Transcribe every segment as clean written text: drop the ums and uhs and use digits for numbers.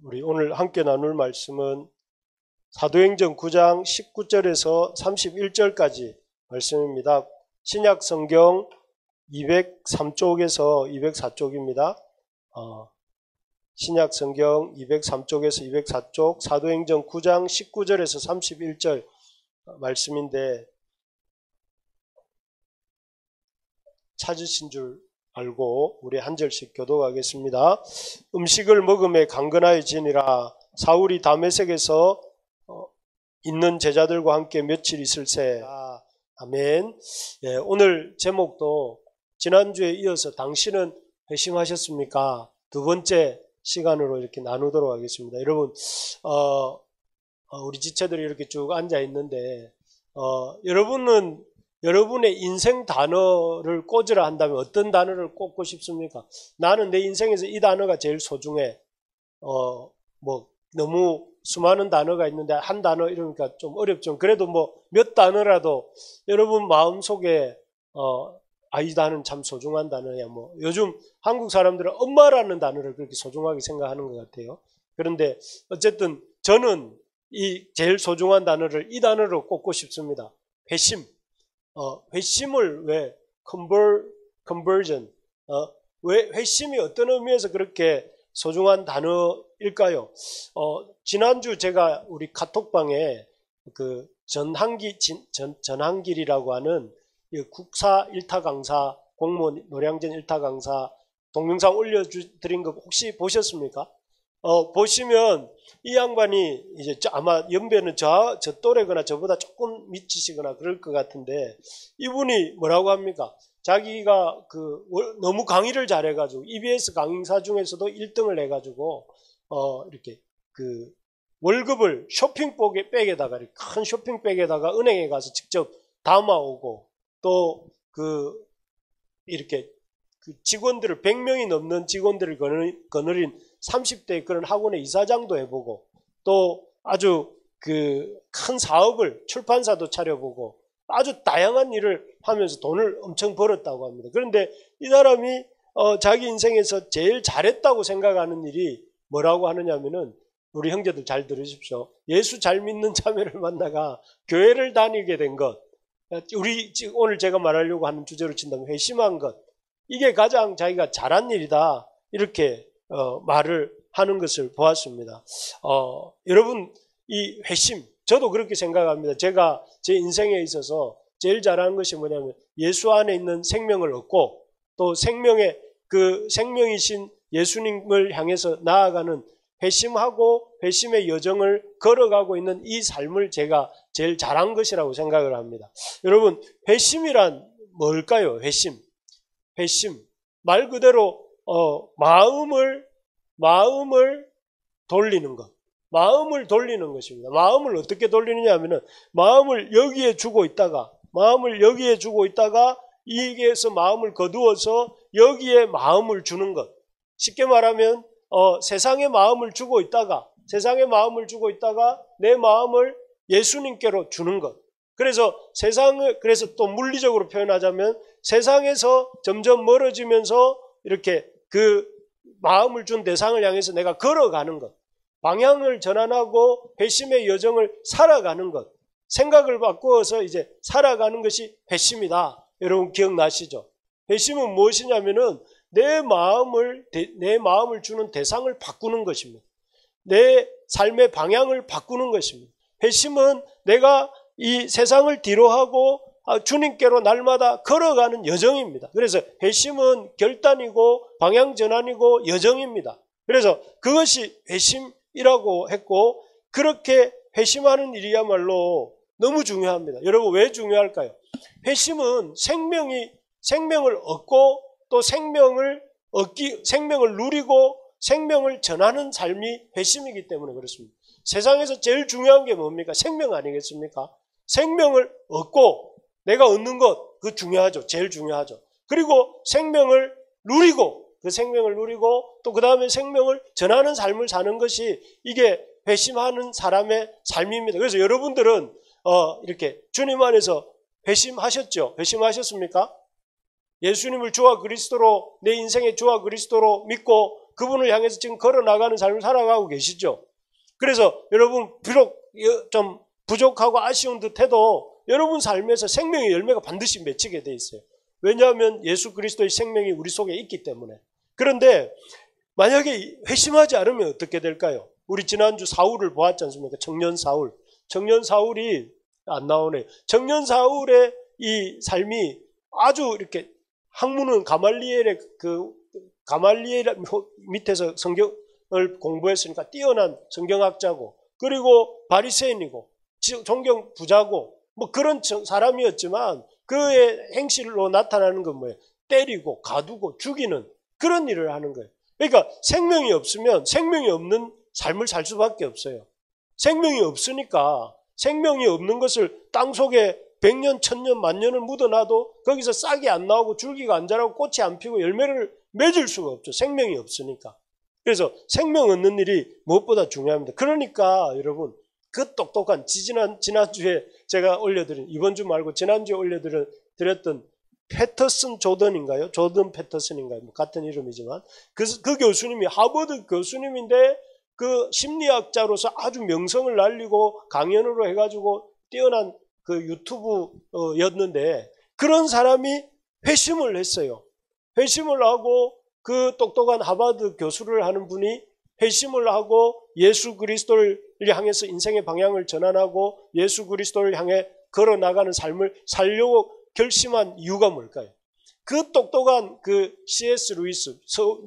우리 오늘 함께 나눌 말씀은 사도행전 9장 19절에서 31절까지 말씀입니다. 신약 성경 203쪽에서 204쪽입니다. 신약 성경 203쪽에서 204쪽 사도행전 9장 19절에서 31절 말씀인데 찾으신 줄 알고 우리 한 절씩 교독하겠습니다. 음식을 먹음에 강건하여지니라. 사울이 다메섹에서 있는 제자들과 함께 며칠 있을새. 아멘. 예, 오늘 제목도 지난주에 이어서 당신은 회심하셨습니까? 두 번째 시간으로 이렇게 나누도록 하겠습니다. 여러분, 우리 지체들이 이렇게 쭉 앉아 있는데, 여러분은 여러분의 인생 단어를 꽂으라 한다면 어떤 단어를 꽂고 싶습니까? 나는 내 인생에서 이 단어가 제일 소중해. 너무 수많은 단어가 있는데 한 단어 이러니까 좀 어렵죠. 그래도 몇 단어라도 여러분 마음속에 이 단어는 참 소중한 단어야. 요즘 한국 사람들은 엄마라는 단어를 그렇게 소중하게 생각하는 것 같아요. 그런데 어쨌든 저는 이 제일 소중한 단어를 이 단어로 꼽고 싶습니다. 회심. 회심을 왜 conversion 왜 회심이 어떤 의미에서 그렇게 소중한 단어일까요? 지난주 제가 우리 카톡방에 그 전한길이라고 하는 국사 1타 강사 공무원 노량진 1타 강사 동영상 올려드린 거 혹시 보셨습니까? 보시면 이 양반이 이제 아마 연배는 저 또래거나 저보다 조금 미치시거나 그럴 것 같은데 이분이 뭐라고 합니까? 자기가 너무 강의를 잘해가지고 EBS 강의사 중에서도 1등을 해가지고 이렇게 월급을 쇼핑백에다가 큰 쇼핑백에다가 은행에 가서 직접 담아오고 또 이렇게 직원들을 100명이 넘는 직원들을 거느린 30대 그런 학원의 이사장도 해보고 또 아주 큰 사업을 출판사도 차려보고 아주 다양한 일을 하면서 돈을 엄청 벌었다고 합니다. 그런데 이 사람이 자기 인생에서 제일 잘했다고 생각하는 일이 뭐라고 하느냐면은 우리 형제들 잘 들으십시오. 예수 잘 믿는 자매를 만나가 교회를 다니게 된 것. 오늘 제가 말하려고 하는 주제로 친다면 회심한 것. 이게 가장 자기가 잘한 일이다. 이렇게 말을 하는 것을 보았습니다. 여러분, 이 회심, 저도 그렇게 생각합니다. 제가 제 인생에 있어서 제일 잘하는 것이 뭐냐면 예수 안에 있는 생명을 얻고 또 생명이신 예수님을 향해서 나아가는 회심하고 회심의 여정을 걸어가고 있는 이 삶을 제가 제일 잘한 것이라고 생각을 합니다. 여러분, 회심이란 뭘까요? 회심. 말 그대로 마음을 돌리는 것. 마음을 돌리는 것입니다. 마음을 어떻게 돌리느냐 하면은 마음을 여기에 주고 있다가 이게서 마음을 거두어서 여기에 마음을 주는 것. 쉽게 말하면 세상에 마음을 주고 있다가 내 마음을 예수님께로 주는 것. 그래서 또 물리적으로 표현하자면 세상에서 점점 멀어지면서 이렇게 마음을 준 대상을 향해서 내가 걸어가는 것. 방향을 전환하고 회심의 여정을 살아가는 것. 생각을 바꾸어서 이제 살아가는 것이 회심이다. 여러분 기억나시죠? 회심은 무엇이냐면은 내 마음을 주는 대상을 바꾸는 것입니다. 내 삶의 방향을 바꾸는 것입니다. 회심은 내가 이 세상을 뒤로하고 주님께로 날마다 걸어가는 여정입니다. 그래서 회심은 결단이고 방향전환이고 여정입니다. 그래서 그것이 회심이라고 했고 그렇게 회심하는 일이야말로 너무 중요합니다. 여러분 왜 중요할까요? 회심은 생명을 얻고 또 생명을 누리고 생명을 전하는 삶이 회심이기 때문에 그렇습니다. 세상에서 제일 중요한 게 뭡니까? 생명 아니겠습니까? 생명을 얻고 내가 얻는 것, 그거 중요하죠. 제일 중요하죠. 그리고 생명을 누리고 또 그 다음에 생명을 전하는 삶을 사는 것이 이게 회심하는 사람의 삶입니다. 그래서 여러분들은 이렇게 주님 안에서 회심하셨죠? 회심하셨습니까? 예수님을 주와 그리스도로 내 인생의 주와 그리스도로 믿고 그분을 향해서 지금 걸어나가는 삶을 살아가고 계시죠. 그래서 여러분 비록 좀 부족하고 아쉬운 듯해도 여러분 삶에서 생명의 열매가 반드시 맺히게 돼 있어요. 왜냐하면 예수 그리스도의 생명이 우리 속에 있기 때문에. 그런데 만약에 회심하지 않으면 어떻게 될까요? 우리 지난주 사울을 보았지 않습니까? 청년 사울. 청년 사울이 안 나오네. 청년 사울의 이 삶이 아주 이렇게 학문은 가말리엘 밑에서 성경을 공부했으니까 뛰어난 성경학자고, 그리고 바리새인이고 존경 부자고 뭐 그런 사람이었지만 그의 행실로 나타나는 건 뭐예요? 때리고 가두고 죽이는 그런 일을 하는 거예요. 그러니까 생명이 없으면 생명이 없는 삶을 살 수밖에 없어요. 생명이 없으니까 생명이 없는 것을 땅속에 100년, 1000년, 만년을 묻어놔도 거기서 싹이 안 나오고 줄기가 안 자라고 꽃이 안 피고 열매를 맺을 수가 없죠. 생명이 없으니까. 그래서 생명 얻는 일이 무엇보다 중요합니다. 그러니까 여러분 그 똑똑한 지난주에 제가 올려드린, 이번 주 말고 지난주에 올려드렸던 패터슨 조던인가요? 조던 패터슨인가요? 뭐 같은 이름이지만 그 교수님이 하버드 교수님인데 그 심리학자로서 아주 명성을 날리고 강연으로 해가지고 뛰어난 그 유튜브였는데 그런 사람이 회심을 했어요. 회심을 하고 그 똑똑한 하버드 교수를 하는 분이 회심을 하고 예수 그리스도를 향해서 인생의 방향을 전환하고 예수 그리스도를 향해 걸어나가는 삶을 살려고 결심한 이유가 뭘까요? 그 똑똑한 그 C.S. 루이스,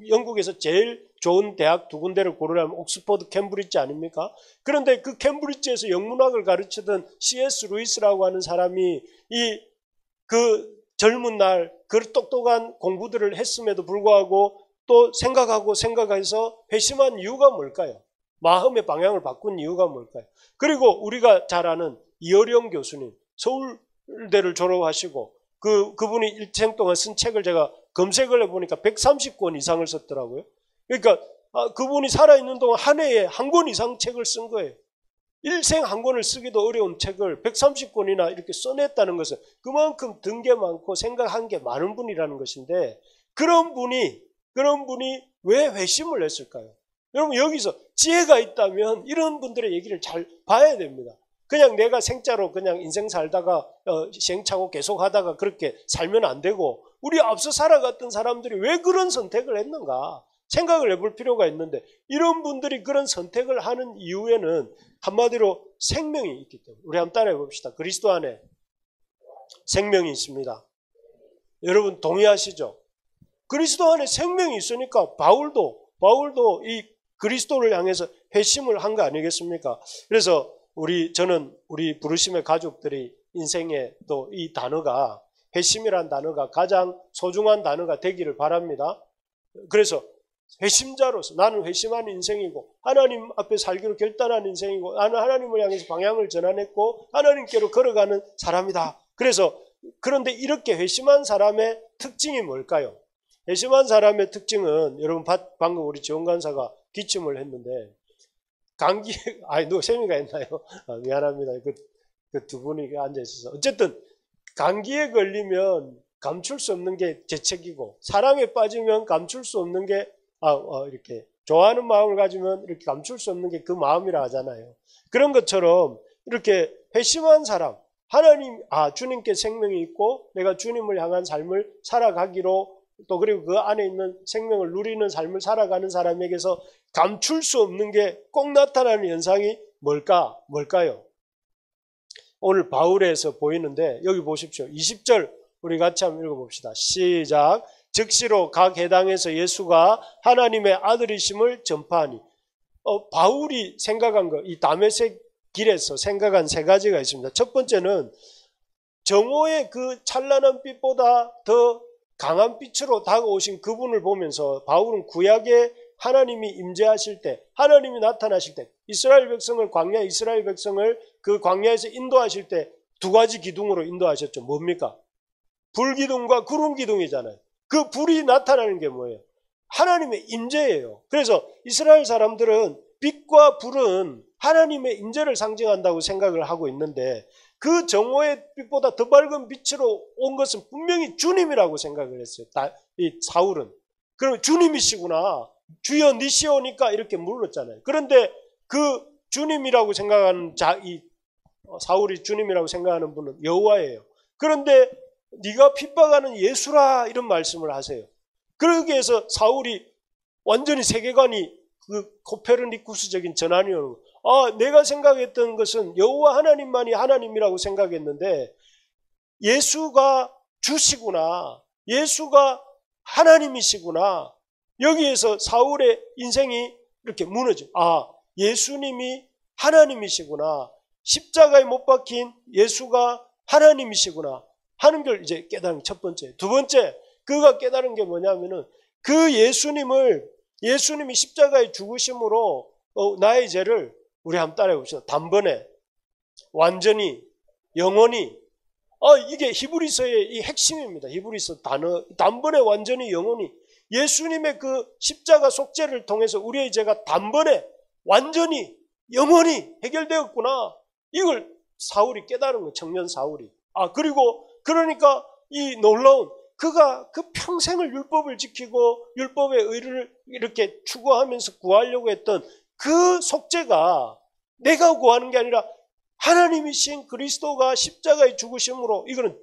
영국에서 제일 좋은 대학 두 군데를 고르라면 옥스퍼드, 캠브리지 아닙니까? 그런데 그 캠브리지에서 영문학을 가르치던 C.S. 루이스라고 하는 사람이 그 젊은 날 그 똑똑한 공부들을 했음에도 불구하고 또 생각해서 회심한 이유가 뭘까요? 마음의 방향을 바꾼 이유가 뭘까요? 그리고 우리가 잘 아는 이어령 교수님, 서울대를 졸업하시고 그분이 일생 동안 쓴 책을 제가 검색을 해보니까 130권 이상을 썼더라고요. 그러니까 그분이 살아있는 동안 한 해에 한 권 이상 책을 쓴 거예요. 일생 한 권을 쓰기도 어려운 책을 130권이나 이렇게 써냈다는 것은 그만큼 든 게 많고 생각한 게 많은 분이라는 것인데 그런 분이 왜 회심을 했을까요? 여러분 여기서 지혜가 있다면 이런 분들의 얘기를 잘 봐야 됩니다. 그냥 내가 생짜로 그냥 인생 살다가 시행착오 계속 하다가 그렇게 살면 안 되고 우리 앞서 살아갔던 사람들이 왜 그런 선택을 했는가 생각을 해볼 필요가 있는데 이런 분들이 그런 선택을 하는 이유에는 한마디로 생명이 있기 때문에 우리 한번 따라해 봅시다. 그리스도 안에 생명이 있습니다. 여러분 동의하시죠? 그리스도 안에 생명이 있으니까 바울도 이 그리스도를 향해서 회심을 한 거 아니겠습니까? 그래서 저는 우리 부르심의 가족들이 인생에 또 이 단어가 회심이라는 단어가 가장 소중한 단어가 되기를 바랍니다. 그래서 회심자로서 나는 회심하는 인생이고 하나님 앞에 살기로 결단한 인생이고 나는 하나님을 향해서 방향을 전환했고 하나님께로 걸어가는 사람이다. 그런데 이렇게 회심한 사람의 특징이 뭘까요? 회심한 사람의 특징은 여러분 방금 우리 지원 간사가 기침을 했는데 감기 세미가 했나요? 미안합니다. 그 두 분이 앉아 있어서 어쨌든 감기에 걸리면 감출 수 없는 게 재채기고 사랑에 빠지면 감출 수 없는 게 이렇게 좋아하는 마음을 가지면 이렇게 감출 수 없는 게 그 마음이라 하잖아요. 그런 것처럼 이렇게 회심한 사람 주님께 생명이 있고 내가 주님을 향한 삶을 살아가기로 또 그리고 그 안에 있는 생명을 누리는 삶을 살아가는 사람에게서 감출 수 없는 게 꼭 나타나는 현상이 뭘까요? 오늘 바울에서 보이는데 여기 보십시오. 20절 우리 같이 한번 읽어봅시다. 시작. 즉시로 각 해당에서 예수가 하나님의 아들이심을 전파하니. 바울이 생각한 거, 이 다메섹 길에서 생각한 세 가지가 있습니다. 첫 번째는 정오의 그 찬란한 빛보다 더 강한 빛으로 다가오신 그분을 보면서 바울은 구약에 하나님이 임재하실 때, 하나님이 나타나실 때, 이스라엘 백성을 그 광야에서 인도하실 때 두 가지 기둥으로 인도하셨죠. 뭡니까? 불기둥과 구름기둥이잖아요. 그 불이 나타나는 게 뭐예요? 하나님의 임재예요. 그래서 이스라엘 사람들은 빛과 불은 하나님의 임재를 상징한다고 생각을 하고 있는데 그 정오의 빛보다 더 밝은 빛으로 온 것은 분명히 주님이라고 생각을 했어요. 이 사울은. 그럼 주님이시구나. 주여 니시오니까 이렇게 물었잖아요. 그런데 그 주님이라고 생각하는 사울이 주님이라고 생각하는 분은 여호와예요. 그런데 네가 핍박하는 예수라 이런 말씀을 하세요. 그러기 위해서 사울이 완전히 세계관이 그 코페르니쿠스적인 전환이 오는 거예요. 내가 생각했던 것은 여호와 하나님만이 하나님이라고 생각했는데 예수가 주시구나. 예수가 하나님이시구나. 여기에서 사울의 인생이 이렇게 무너져. 예수님이 하나님이시구나. 십자가에 못 박힌 예수가 하나님이시구나 하는 걸 이제 깨달은 첫 번째. 두 번째, 그가 깨달은 게 뭐냐면은 그 예수님이 십자가에 죽으심으로 나의 죄를 우리 한번 따라해 봅시다. 단번에, 완전히, 영원히. 이게 히브리서의 이 핵심입니다. 히브리서 단어. 단번에, 완전히, 영원히. 예수님의 그 십자가 속죄를 통해서 우리의 죄가 단번에, 완전히, 영원히 해결되었구나. 이걸 사울이 깨달은 거예요. 청년 사울이. 그리고 그러니까 이 놀라운 그가 그 평생을 율법을 지키고 율법의 의를 이렇게 추구하면서 구하려고 했던 그 속죄가 내가 구하는 게 아니라 하나님이신 그리스도가 십자가에 죽으심으로, 이거는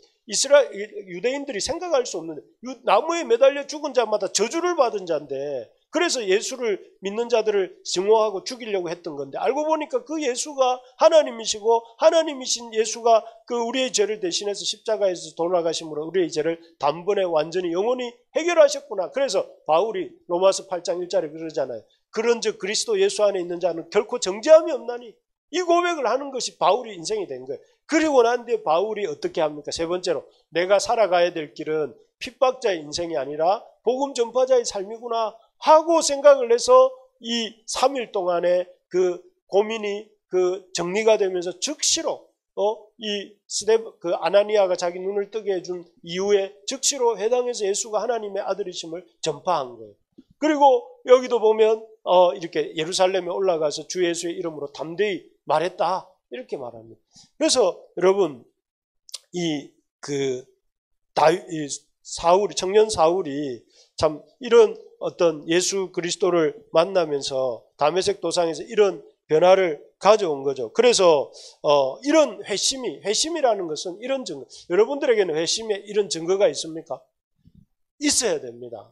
유대인들이 생각할 수 없는데, 나무에 매달려 죽은 자마다 저주를 받은 자인데, 그래서 예수를 믿는 자들을 증오하고 죽이려고 했던 건데, 알고 보니까 그 예수가 하나님이시고 하나님이신 예수가 그 우리의 죄를 대신해서 십자가에서 돌아가심으로 우리의 죄를 단번에 완전히 영원히 해결하셨구나. 그래서 바울이 로마서 8장 1절에 그러잖아요. 그런즉 그리스도 예수 안에 있는 자는 결코 정죄함이 없나니. 이 고백을 하는 것이 바울의 인생이 된 거예요. 그리고 난 뒤에 바울이 어떻게 합니까? 세 번째로, 내가 살아가야 될 길은 핍박자의 인생이 아니라 복음 전파자의 삶이구나 하고 생각을 해서 이 3일 동안에 그 고민이 그 정리가 되면서 즉시로 그 아나니아가 자기 눈을 뜨게 해준 이후에 즉시로 회당에서 예수가 하나님의 아들이심을 전파한 거예요. 그리고 여기도 보면 이렇게 예루살렘에 올라가서 주 예수의 이름으로 담대히 말했다 이렇게 말합니다. 그래서 여러분 청년 사울이 참 이런 어떤 예수 그리스도를 만나면서 다메섹 도상에서 이런 변화를 가져온 거죠. 그래서 이런 회심이라는 것은 이런 증거, 여러분들에게는 회심에 이런 증거가 있습니까? 있어야 됩니다.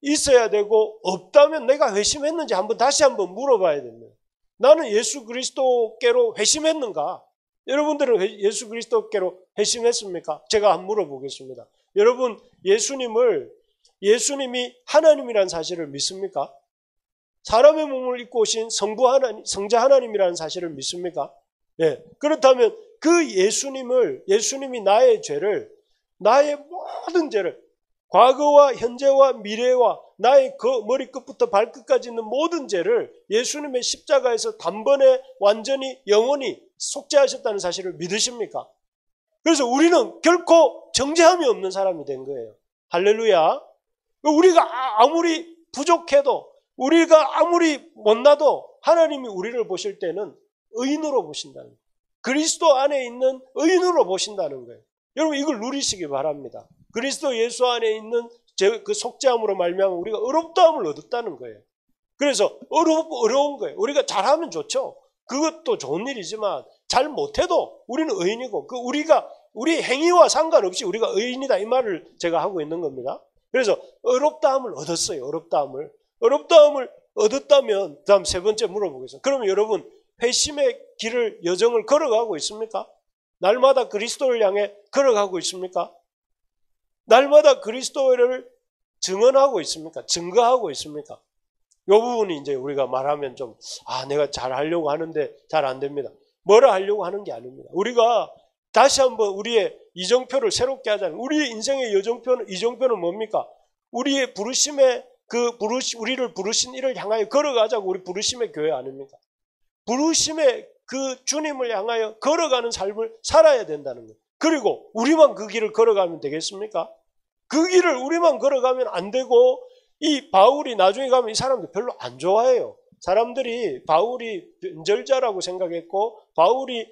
있어야 되고, 없다면 내가 회심했는지 다시 한번 물어봐야 됩니다. 나는 예수 그리스도께로 회심했는가? 여러분들은 예수 그리스도께로 회심했습니까? 제가 한번 물어보겠습니다. 여러분, 예수님이 하나님이라는 사실을 믿습니까? 사람의 몸을 입고 오신 성자 하나님이라는 사실을 믿습니까? 예. 그렇다면 그 예수님이 나의 모든 죄를, 과거와 현재와 미래와 나의 그 머리끝부터 발끝까지 있는 모든 죄를 예수님의 십자가에서 단번에 완전히 영원히 속죄하셨다는 사실을 믿으십니까? 그래서 우리는 결코 정죄함이 없는 사람이 된 거예요. 할렐루야. 우리가 아무리 부족해도, 우리가 아무리 못나도 하나님이 우리를 보실 때는 의인으로 보신다는 거예요. 그리스도 안에 있는 의인으로 보신다는 거예요. 여러분, 이걸 누리시기 바랍니다. 그리스도 예수 안에 있는 그 속죄함으로 말미암아 우리가 의롭다함을 얻었다는 거예요. 그래서 어려운 거예요. 우리가 잘하면 좋죠. 그것도 좋은 일이지만 잘 못해도 우리는 의인이고, 우리 행위와 상관없이 우리가 의인이다, 이 말을 제가 하고 있는 겁니다. 그래서 어렵다함을 얻었어요. 어렵다함을 얻었다면 다음 세 번째 물어보겠습니다. 그러면 여러분, 회심의 여정을 걸어가고 있습니까? 날마다 그리스도를 향해 걸어가고 있습니까? 날마다 그리스도를 증언하고 있습니까? 증거하고 있습니까? 이 부분이 이제 우리가 말하면 좀, 내가 잘 하려고 하는데 잘 안 됩니다. 뭐라 하려고 하는 게 아닙니다. 우리가 다시 한번 우리의 이정표를 새롭게 하자면, 우리의 인생의 이정표는 뭡니까? 우리의 우리를 부르신 이를 향하여 걸어가자고, 우리 부르심의 교회 아닙니까? 부르심의 그 주님을 향하여 걸어가는 삶을 살아야 된다는 거예요. 그리고 우리만 그 길을 걸어가면 되겠습니까? 그 길을 우리만 걸어가면 안 되고, 이 바울이 나중에 가면 이 사람들 별로 안 좋아해요. 사람들이 바울이 변절자라고 생각했고, 바울이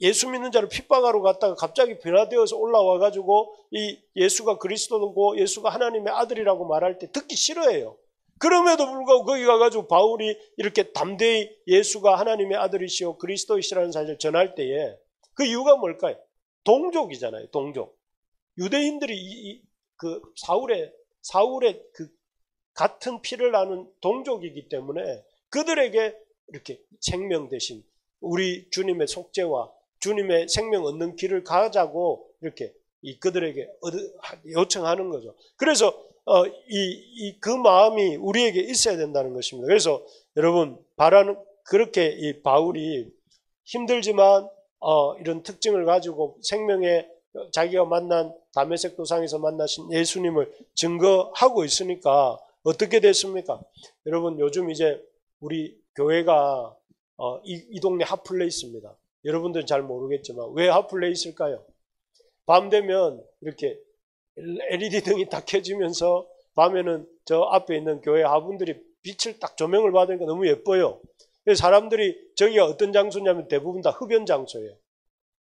예수 믿는 자를 핍박하러 갔다가 갑자기 변화되어서 올라와가지고 이 예수가 그리스도고 예수가 하나님의 아들이라고 말할 때 듣기 싫어해요. 그럼에도 불구하고 거기 가가지고 바울이 이렇게 담대히 예수가 하나님의 아들이시오 그리스도이시라는 사실을 전할 때에 그 이유가 뭘까요? 동족이잖아요. 동족. 유대인들이 그 사울의 그 같은 피를 나눈 동족이기 때문에 그들에게 이렇게 생명 대신 우리 주님의 속죄와 주님의 생명 얻는 길을 가자고 이렇게 그들에게 요청하는 거죠. 그래서 그 마음이 우리에게 있어야 된다는 것입니다. 그래서 여러분 그렇게 이 바울이 힘들지만 이런 특징을 가지고 생명의 자기가 만난 다메섹 도상에서 만나신 예수님을 증거하고 있으니까 어떻게 됐습니까? 여러분 요즘 이제 우리 교회가 이 동네 핫플레이스입니다. 여러분들은 잘 모르겠지만 왜 핫플레이스일까요? 밤 되면 이렇게 LED 등이 딱 켜지면서 밤에는 저 앞에 있는 교회 하분들이 빛을 딱 조명을 받으니까 너무 예뻐요. 그래서 사람들이 저기가 어떤 장소냐면 대부분 다 흡연 장소예요.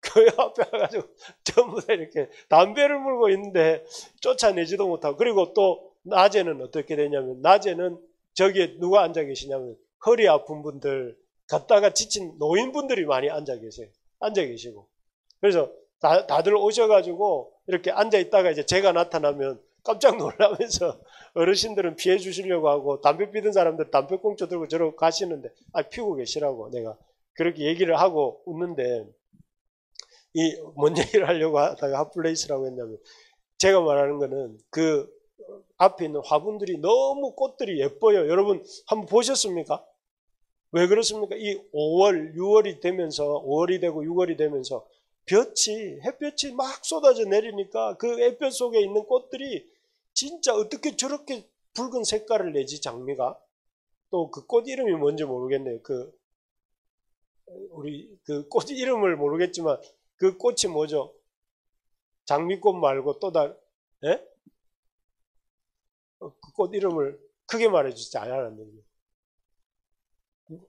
교회 앞에 와가지고 전부 다 이렇게 담배를 물고 있는데 쫓아내지도 못하고, 그리고 또 낮에는 어떻게 되냐면 낮에는 저기에 누가 앉아 계시냐면 허리 아픈 분들, 갔다가 지친 노인분들이 많이 앉아 계시고, 그래서 다들 오셔가지고 이렇게 앉아 있다가 이제 제가 나타나면 깜짝 놀라면서 어르신들은 피해 주시려고 하고 담배 피던 사람들 담배꽁초 들고 저러고 가시는데 피우고 계시라고 내가 그렇게 얘기를 하고 웃는데, 뭔 얘기를 하려고 하다가 핫플레이스라고 했냐면 제가 말하는 거는 그 앞에 있는 화분들이 너무 꽃들이 예뻐요. 여러분 한번 보셨습니까? 왜 그렇습니까? 이 5월, 6월이 되면서 5월이 되고 6월이 되면서 햇볕이 막 쏟아져 내리니까 그 햇볕 속에 있는 꽃들이 진짜 어떻게 저렇게 붉은 색깔을 내지, 장미가. 또 그 꽃 이름이 뭔지 모르겠네요. 우리 그 꽃 이름을 모르겠지만 그 꽃이 뭐죠? 장미꽃 말고 또 예? 그 꽃 이름을 크게 말해주지 잘 알았는데.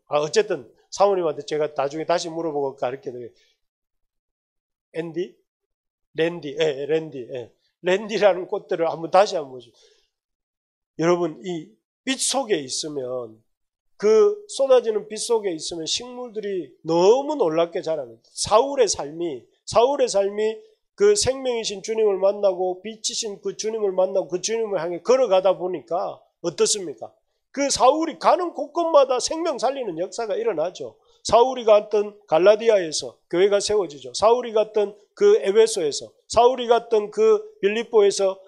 어쨌든 사모님한테 제가 나중에 다시 물어보고 가르쳐드려요. 랜디라는 꽃들을 다시 한번 보죠. 여러분, 이 빛 속에 있으면, 그 쏟아지는 빛 속에 있으면 식물들이 너무 놀랍게 자랍니다. 사울의 삶이 그 생명이신 주님을 만나고 빛이신 그 주님을 만나고 그 주님을 향해 걸어가다 보니까 어떻습니까? 그 사울이 가는 곳곳마다 생명 살리는 역사가 일어나죠. 사울이 갔던 갈라디아에서 교회가 세워지죠. 사울이 갔던 그 에베소에서, 사울이 갔던 그 빌립보에서,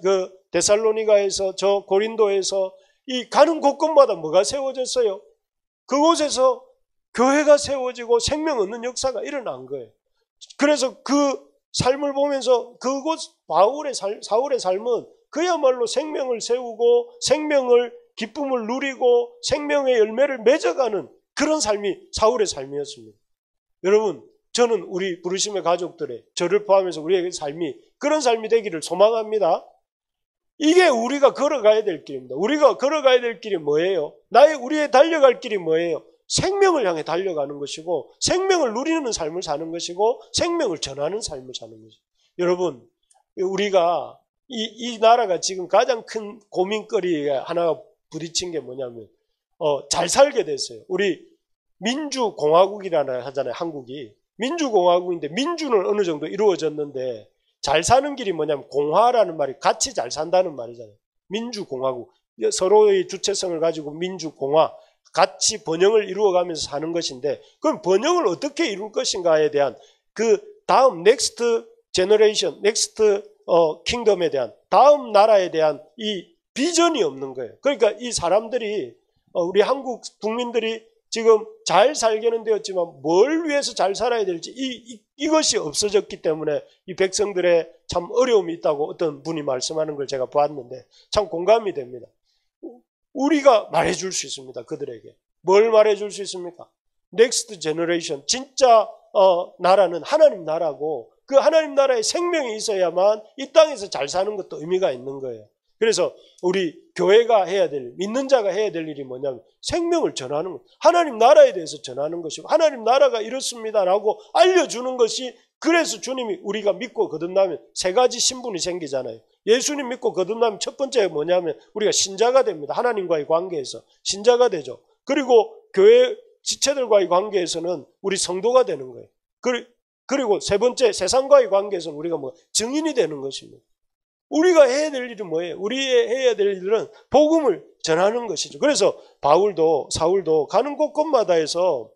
그 데살로니가에서, 저 고린도에서, 이 가는 곳곳마다 뭐가 세워졌어요? 그곳에서 교회가 세워지고 생명 얻는 역사가 일어난 거예요. 그래서 그 삶을 보면서 그곳 사울의 삶은 그야말로 생명을 세우고 생명을 기쁨을 누리고 생명의 열매를 맺어가는 그런 삶이 사울의 삶이었습니다. 여러분, 저는 우리 부르심의 가족들의, 저를 포함해서 우리의 삶이 그런 삶이 되기를 소망합니다. 이게 우리가 걸어가야 될 길입니다. 우리가 걸어가야 될 길이 뭐예요? 우리의 달려갈 길이 뭐예요? 생명을 향해 달려가는 것이고, 생명을 누리는 삶을 사는 것이고, 생명을 전하는 삶을 사는 것이죠. 여러분, 우리가 이 나라가 지금 가장 큰 고민거리에 하나가 부딪힌 게 뭐냐면 잘 살게 됐어요. 우리 민주공화국이라나 하잖아요. 한국이 민주공화국인데 민주는 어느 정도 이루어졌는데 잘 사는 길이 뭐냐면 공화라는 말이 같이 잘 산다는 말이잖아요. 민주공화국, 서로의 주체성을 가지고 민주공화, 같이 번영을 이루어가면서 사는 것인데, 그럼 번영을 어떻게 이룰 것인가에 대한 그 다음 넥스트 제너레이션, 넥스트 킹덤에 대한, 다음 나라에 대한 이 비전이 없는 거예요. 그러니까 이 사람들이, 우리 한국 국민들이 지금 잘 살게는 되었지만 뭘 위해서 잘 살아야 될지 이것이 없어졌기 때문에 이 백성들의 참 어려움이 있다고 어떤 분이 말씀하는 걸 제가 보았는데 참 공감이 됩니다. 우리가 말해줄 수 있습니다. 그들에게. 뭘 말해줄 수 있습니까? 넥스트 제너레이션, 진짜 나라는 하나님 나라고, 그 하나님 나라에 생명이 있어야만 이 땅에서 잘 사는 것도 의미가 있는 거예요. 그래서 우리 교회가 해야 될, 믿는 자가 해야 될 일이 뭐냐면 생명을 전하는 것, 하나님 나라에 대해서 전하는 것이고, 하나님 나라가 이렇습니다라고 알려주는 것이, 그래서 주님이 우리가 믿고 거듭나면 세 가지 신분이 생기잖아요. 예수님 믿고 거듭나면 첫 번째 뭐냐면 우리가 신자가 됩니다. 하나님과의 관계에서 신자가 되죠. 그리고 교회 지체들과의 관계에서는 우리 성도가 되는 거예요. 그리고 세 번째 세상과의 관계에서는 우리가 증인이 되는 것입니다. 우리가 해야 될 일은 뭐예요? 우리의 해야 될 일은 복음을 전하는 것이죠. 그래서 사울도 가는 곳곳마다에서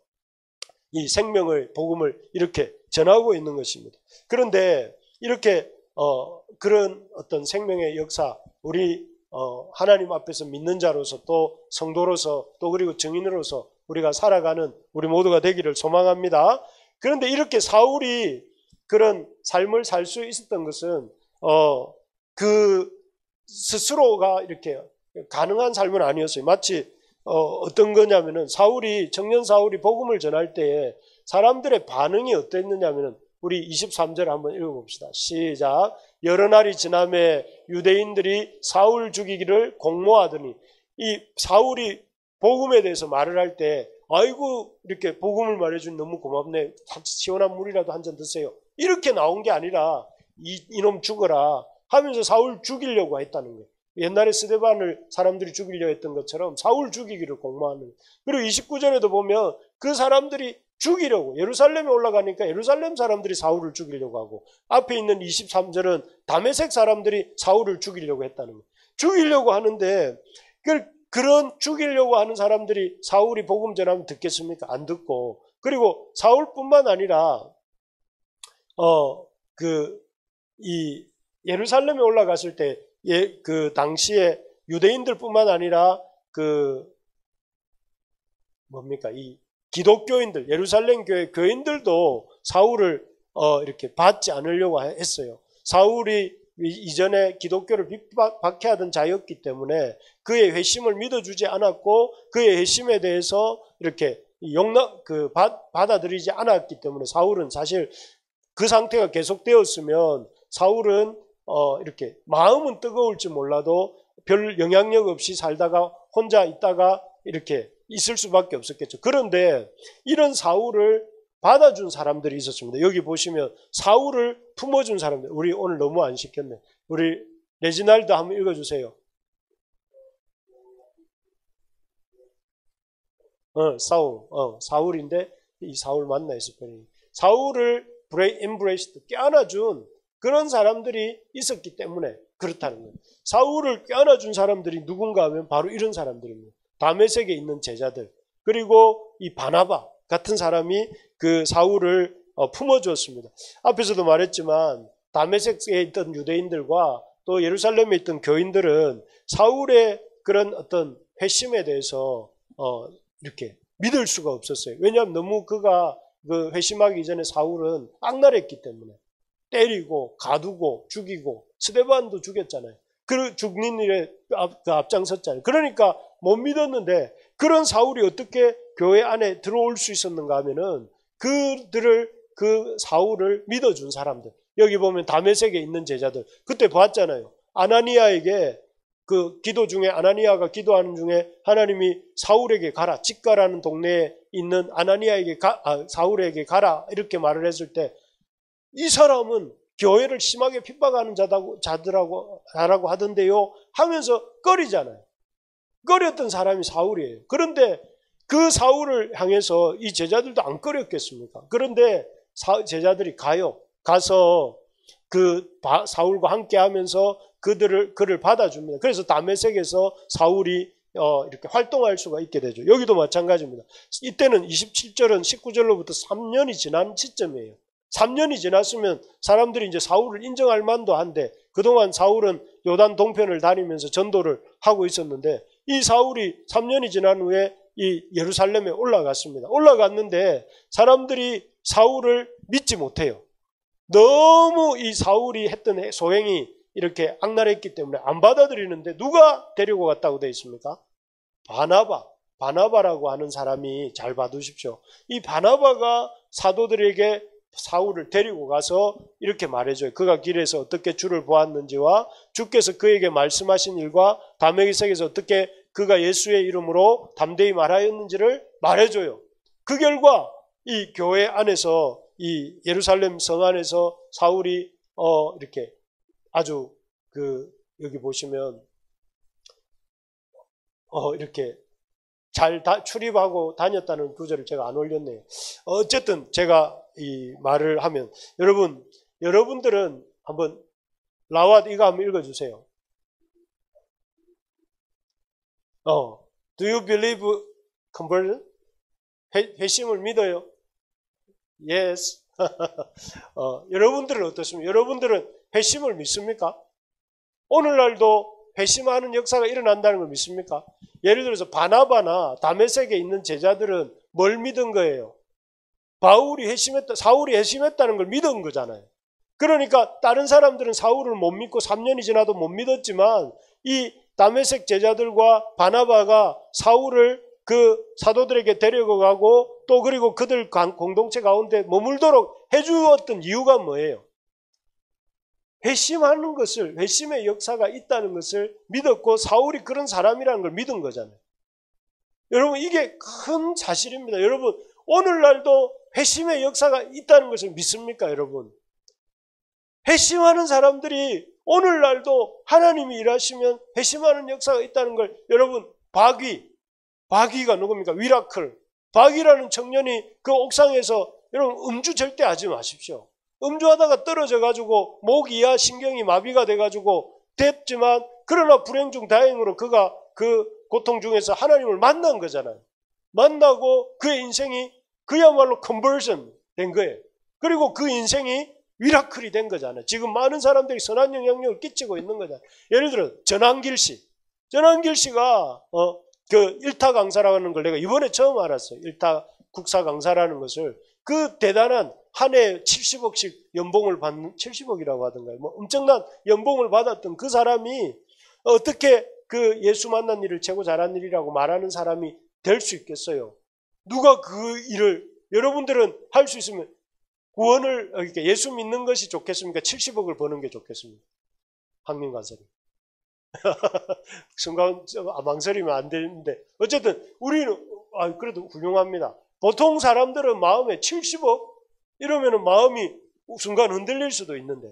이 생명을 복음을 이렇게 전하고 있는 것입니다. 그런데 이렇게 그런 어떤 생명의 역사, 우리 하나님 앞에서 믿는 자로서 또 성도로서 또 그리고 증인으로서 우리가 살아가는 우리 모두가 되기를 소망합니다. 그런데 이렇게 사울이 그런 삶을 살 수 있었던 것은 그 스스로가 이렇게 가능한 삶은 아니었어요. 마치 어떤 거냐면은 청년 사울이 복음을 전할 때에 사람들의 반응이 어땠느냐면은 우리 23절 한번 읽어봅시다. 시작. 여러 날이 지남에 유대인들이 사울 죽이기를 공모하더니 이 사울이 복음에 대해서 말을 할 때 아이고 이렇게 복음을 말해주니 너무 고맙네. 시원한 물이라도 한 잔 드세요. 이렇게 나온 게 아니라 이놈 죽어라 하면서 사울 죽이려고 했다는 거예요. 옛날에 스데반을 사람들이 죽이려고 했던 것처럼 사울 죽이기를 공모하는. 그리고 29절에도 보면 그 사람들이 죽이려고 예루살렘에 올라가니까 예루살렘 사람들이 사울을 죽이려고 하고 앞에 있는 23절은 다메섹 사람들이 사울을 죽이려고 했다는 거예요. 죽이려고 하는데 그런 죽이려고 하는 사람들이 사울이 복음 전하면 듣겠습니까? 안 듣고. 그리고 사울뿐만 아니라 이 예루살렘에 올라갔을 때 그 당시에 유대인들뿐만 아니라 이 기독교인들, 예루살렘 교회 교인들도 사울을 이렇게 받지 않으려고 했어요. 사울이 이전에 기독교를 박해하던 자였기 때문에 그의 회심을 믿어주지 않았고 그의 회심에 대해서 이렇게 받아들이지 않았기 때문에 사울은 사실 그 상태가 계속되었으면 사울은 이렇게 마음은 뜨거울지 몰라도 별 영향력 없이 살다가 혼자 있다가 이렇게 있을 수밖에 없었겠죠. 그런데 이런 사울을 받아준 사람들이 있었습니다. 여기 보시면 사울을 품어준 사람들. 우리 오늘 너무 안 시켰네. 우리 레지날드 한번 읽어주세요. 사울인데 이 사울 맞나 스펠링. 사울을 embraced, 껴안아준 그런 사람들이 있었기 때문에 그렇다는 거예요. 사울을 껴안아준 사람들이 누군가 하면 바로 이런 사람들입니다. 다메섹에 있는 제자들, 그리고 이 바나바 같은 사람이 그 사울을 품어주었습니다. 앞에서도 말했지만 다메섹에 있던 유대인들과 또 예루살렘에 있던 교인들은 사울의 그런 어떤 회심에 대해서 이렇게 믿을 수가 없었어요. 왜냐하면 너무 그가 회심하기 전에 사울은 악랄했기 때문에 때리고 가두고 죽이고 스데반도 죽였잖아요. 그 죽는 일에 앞장섰잖아요. 그러니까 못 믿었는데 그런 사울이 어떻게 교회 안에 들어올 수 있었는가 하면은 그 사울을 믿어준 사람들. 여기 보면 다메섹에 있는 제자들. 그때 봤잖아요. 아나니아에게 기도 중에 아나니아가 기도하는 중에 하나님이 사울에게 가라. 직가라는 동네에 있는 사울에게 가라. 이렇게 말을 했을 때 이 사람은 교회를 심하게 핍박하는 자라고 하던데요 하면서 꺼리잖아요. 꺼렸던 사람이 사울이에요. 그런데 그 사울을 향해서 이 제자들도 안 꺼렸겠습니까? 그런데 제자들이 가서 사울과 함께 하면서 그를 받아줍니다. 그래서 다메섹에서 사울이 이렇게 활동할 수가 있게 되죠. 여기도 마찬가지입니다. 이때는 27절은 19절로부터 3년이 지난 시점이에요. 3년이 지났으면 사람들이 이제 사울을 인정할 만도 한데 그동안 사울은 요단 동편을 다니면서 전도를 하고 있었는데 이 사울이 3년이 지난 후에 이 예루살렘에 올라갔습니다. 올라갔는데 사람들이 사울을 믿지 못해요. 너무 이 사울이 했던 소행이 이렇게 악랄했기 때문에 안 받아들이는데 누가 데리고 갔다고 되어 있습니까? 바나바라고 하는 사람이, 잘 봐두십시오. 이 바나바가 사도들에게 사울을 데리고 가서 이렇게 말해줘요. 그가 길에서 어떻게 주를 보았는지와 주께서 그에게 말씀하신 일과 다메섹에서 어떻게 그가 예수의 이름으로 담대히 말하였는지를 말해줘요. 그 결과 이 교회 안에서 이 예루살렘 성 안에서 사울이 이렇게 아주 여기 보시면 이렇게 잘 출입하고 다녔다는 구절을 제가 안 올렸네요. 어쨌든 제가 이 말을 하면 여러분들은 한번 라왓 이거 한번 읽어주세요. Do you believe conversion? 회심을 믿어요? Yes. 여러분들은 어떻습니까? 여러분들은 회심을 믿습니까? 오늘날도 회심하는 역사가 일어난다는 걸 믿습니까? 예를 들어서 바나바나 다메섹에 있는 제자들은 뭘 믿은 거예요? 사울이 회심했다는 걸 믿은 거잖아요. 그러니까 다른 사람들은 사울을 못 믿고 3년이 지나도 못 믿었지만 이 다메섹 제자들과 바나바가 사울을 그 사도들에게 데려가고 또 그리고 그들 공동체 가운데 머물도록 해주었던 이유가 뭐예요? 회심하는 것을, 회심의 역사가 있다는 것을 믿었고 사울이 그런 사람이라는 걸 믿은 거잖아요. 여러분 이게 큰 사실입니다. 여러분 오늘날도 회심의 역사가 있다는 것을 믿습니까 여러분? 회심하는 사람들이 오늘날도 하나님이 일하시면 회심하는 역사가 있다는 걸 여러분 바귀가 누굽니까? 위라클. 바귀라는 청년이 그 옥상에서 여러분 음주 절대 하지 마십시오. 음주하다가 떨어져가지고 목 이하 신경이 마비가 돼가지고 됐지만 그러나 불행 중 다행으로 그가 그 고통 중에서 하나님을 만난 거잖아요. 만나고 그의 인생이 그야말로 컨버전 된 거예요. 그리고 그 인생이 위라클이 된 거잖아요. 지금 많은 사람들이 선한 영향력을 끼치고 있는 거잖아요. 예를 들어 전한길 씨가 그 일타 강사라는 걸 내가 이번에 처음 알았어요. 일타 국사 강사라는 것을 그 대단한 한 해 70억씩 연봉을 받는 70억이라고 하던가요. 뭐 엄청난 연봉을 받았던 그 사람이 어떻게 그 예수 만난 일을 최고 잘한 일이라고 말하는 사람이 될 수 있겠어요? 누가 그 일을 여러분들은 할 수 있으면 구원을 이렇게 예수 믿는 것이 좋겠습니까? 70억을 버는 게 좋겠습니까? 황민 간사님. 순간 망설이면 안 되는데 어쨌든 우리는 그래도 훌륭합니다. 보통 사람들은 마음에 70억 이러면은 마음이 순간 흔들릴 수도 있는데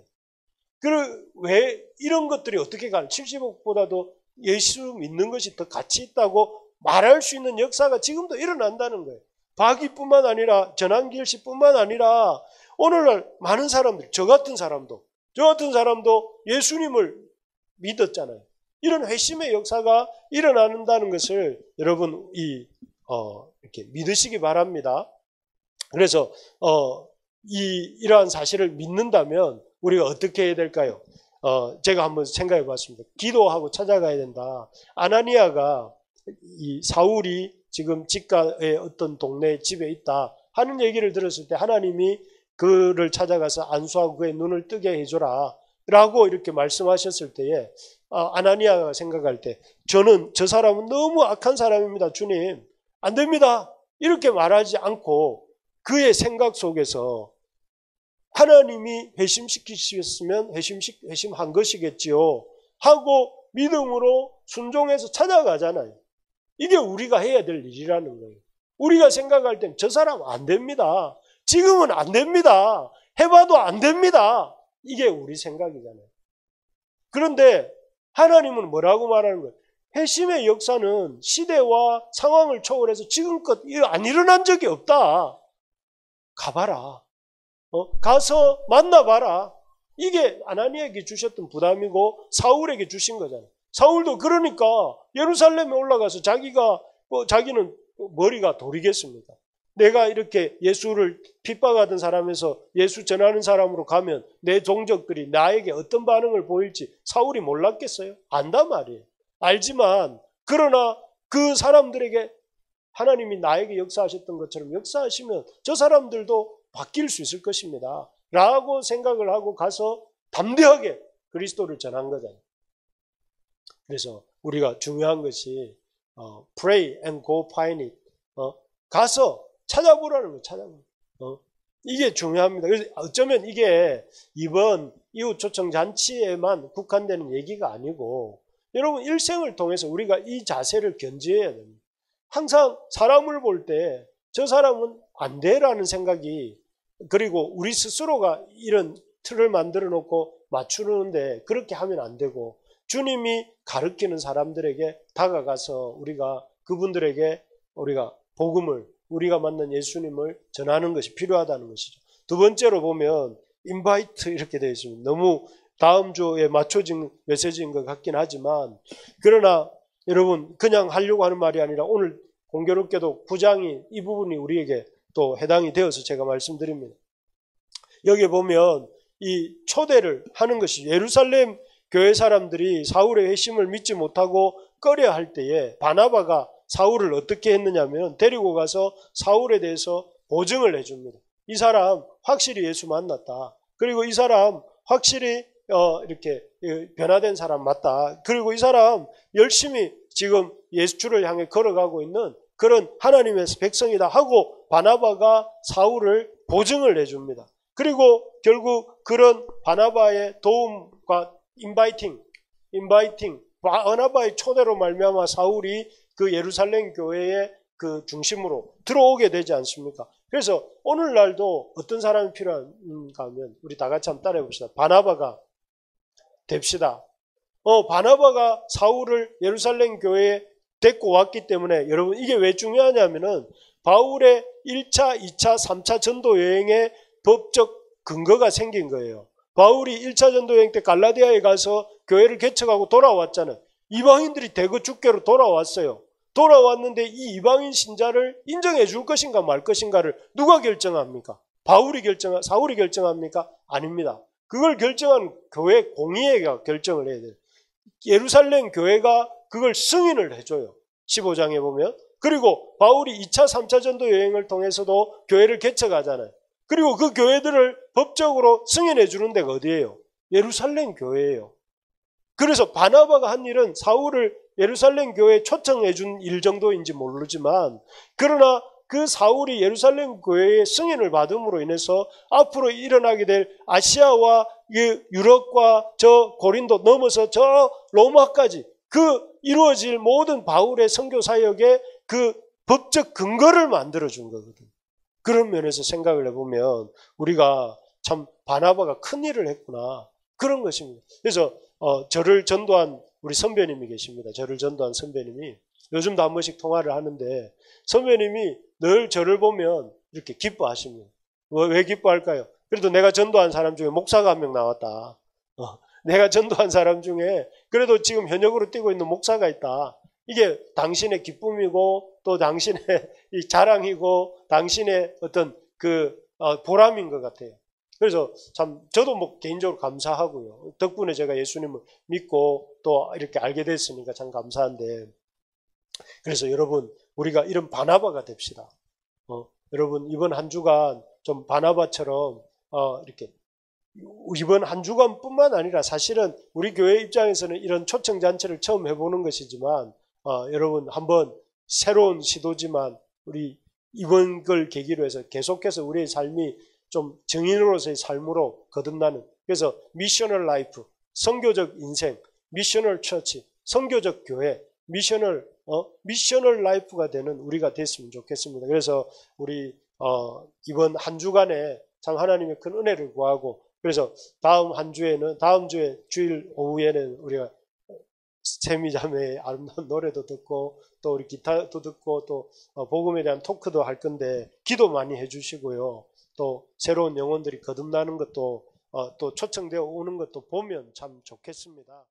왜 이런 것들이 어떻게 가는 70억보다도 예수 믿는 것이 더 가치 있다고 말할 수 있는 역사가 지금도 일어난다는 거예요. 바귀뿐만 아니라 전한길 씨뿐만 아니라 오늘날 많은 사람들 저 같은 사람도 예수님을 믿었잖아요. 이런 회심의 역사가 일어난다는 것을 여러분 이렇게 믿으시기 바랍니다. 그래서 이러한 사실을 믿는다면 우리가 어떻게 해야 될까요? 제가 한번 생각해 봤습니다. 기도하고 찾아가야 된다. 아나니아가 이 사울이 지금 직가의 어떤 동네 집에 있다 하는 얘기를 들었을 때 하나님이 그를 찾아가서 안수하고 그의 눈을 뜨게 해줘라 라고 이렇게 말씀하셨을 때에 아나니아가 생각할 때 저는 저 사람은 너무 악한 사람입니다. 주님 안 됩니다. 이렇게 말하지 않고 그의 생각 속에서 하나님이 회심시키셨으면 회심한 것이겠지요 하고 믿음으로 순종해서 찾아가잖아요. 이게 우리가 해야 될 일이라는 거예요. 우리가 생각할 땐 저 사람 안 됩니다. 지금은 안 됩니다. 해봐도 안 됩니다. 이게 우리 생각이잖아요. 그런데 하나님은 뭐라고 말하는 거예요? 회심의 역사는 시대와 상황을 초월해서 지금껏 안 일어난 적이 없다. 가봐라. 가서 만나봐라. 이게 아나니에게 주셨던 부담이고 사울에게 주신 거잖아요. 사울도 그러니까 예루살렘에 올라가서 자기는 머리가 돌이겠습니까? 내가 이렇게 예수를 핍박하던 사람에서 예수 전하는 사람으로 가면 내 동족들이 나에게 어떤 반응을 보일지 사울이 몰랐겠어요? 안단 말이에요. 알지만 그러나 그 사람들에게 하나님이 나에게 역사하셨던 것처럼 역사하시면 저 사람들도 바뀔 수 있을 것입니다. 라고 생각을 하고 가서 담대하게 그리스도를 전한 거잖아요. 그래서 우리가 중요한 것이 pray and go find it. 가서 찾아보라는 거예요. 찾아보라. 이게 중요합니다. 그래서 어쩌면 이게 이번 이웃 초청 잔치에만 국한되는 얘기가 아니고 여러분 일생을 통해서 우리가 이 자세를 견지해야 됩니다. 항상 사람을 볼 때 저 사람은 안 돼라는 생각이 그리고 우리 스스로가 이런 틀을 만들어 놓고 맞추는데 그렇게 하면 안 되고 주님이 가르치는 사람들에게 다가가서 우리가 그분들에게 우리가 복음을 우리가 만난 예수님을 전하는 것이 필요하다는 것이죠. 두 번째로 보면 인바이트 이렇게 되어 있습니다. 너무 다음 주에 맞춰진 메시지인 것 같긴 하지만 그러나 여러분 그냥 하려고 하는 말이 아니라 오늘 공교롭게도 9장이 이 부분이 우리에게 또 해당이 되어서 제가 말씀드립니다. 여기 보면 이 초대를 하는 것이 예루살렘 교회 사람들이 사울의 회심을 믿지 못하고 꺼려 할 때에 바나바가 사울을 어떻게 했느냐면 데리고 가서 사울에 대해서 보증을 해줍니다. 이 사람 확실히 예수 만났다. 그리고 이 사람 확실히 이렇게 변화된 사람 맞다. 그리고 이 사람 열심히 지금 예수를 향해 걸어가고 있는 그런 하나님의 백성이다 하고 바나바가 사울을 보증을 해줍니다. 그리고 결국 그런 바나바의 도움과 인바이팅 바나바의 초대로 말미암아 사울이 그 예루살렘 교회의 그 중심으로 들어오게 되지 않습니까? 그래서 오늘날도 어떤 사람이 필요한가 하면 우리 다 같이 한번 따라해 봅시다. 바나바가 됩시다. 바나바가 사울을 예루살렘 교회에 데리고 왔기 때문에 여러분 이게 왜 중요하냐면은 바울의 1차, 2차, 3차 전도 여행의 법적 근거가 생긴 거예요. 바울이 1차 전도 여행 때 갈라디아에 가서 교회를 개척하고 돌아왔잖아요. 이방인들이 대거 주께로 돌아왔어요. 돌아왔는데 이 이방인 신자를 인정해 줄 것인가 말 것인가를 누가 결정합니까? 사울이 결정합니까? 아닙니다. 그걸 결정한 교회 공의회가 결정을 해야 돼요. 예루살렘 교회가 그걸 승인을 해줘요. 15장에 보면. 그리고 바울이 2차, 3차 전도 여행을 통해서도 교회를 개척하잖아요. 그리고 그 교회들을 법적으로 승인해 주는 데가 어디예요? 예루살렘 교회예요. 그래서 바나바가 한 일은 사울을 예루살렘 교회에 초청해 준 일 정도인지 모르지만 그러나 그 사울이 예루살렘 교회의 승인을 받음으로 인해서 앞으로 일어나게 될 아시아와 유럽과 저 고린도 넘어서 저 로마까지 그 이루어질 모든 바울의 선교 사역의 그 법적 근거를 만들어 준 거거든요. 그런 면에서 생각을 해보면 우리가 참 바나바가 큰 일을 했구나 그런 것입니다. 그래서 저를 전도한 우리 선배님이 계십니다. 저를 전도한 선배님이 요즘도 한 번씩 통화를 하는데 선배님이 늘 저를 보면 이렇게 기뻐하십니다. 왜 기뻐할까요? 그래도 내가 전도한 사람 중에 목사가 한 명 나왔다. 내가 전도한 사람 중에 그래도 지금 현역으로 뛰고 있는 목사가 있다. 이게 당신의 기쁨이고 또 당신의 이 자랑이고 당신의 어떤 그 보람인 것 같아요. 그래서 참 저도 뭐 개인적으로 감사하고요. 덕분에 제가 예수님을 믿고 또 이렇게 알게 됐으니까 참 감사한데 그래서 여러분 우리가 이런 바나바가 됩시다. 여러분 이번 한 주간 좀 바나바처럼 이렇게 이번 한 주간뿐만 아니라 사실은 우리 교회 입장에서는 이런 초청잔치를 처음 해보는 것이지만 여러분 한번 새로운 시도지만 우리 이번 걸 계기로 해서 계속해서 우리의 삶이 좀 증인으로서의 삶으로 거듭나는 그래서 미셔널 라이프, 선교적 인생, 미셔널 처치, 선교적 교회, 미셔널 라이프가 되는 우리가 됐으면 좋겠습니다. 그래서 우리 이번 한 주간에 참 하나님의 큰 은혜를 구하고 그래서 다음 주에 주일 오후에는 우리가 세미자매의 아름다운 노래도 듣고 또 우리 기타도 듣고 또 복음에 대한 토크도 할 건데 기도 많이 해주시고요. 또 새로운 영혼들이 거듭나는 것도 또 초청되어 오는 것도 보면 참 좋겠습니다.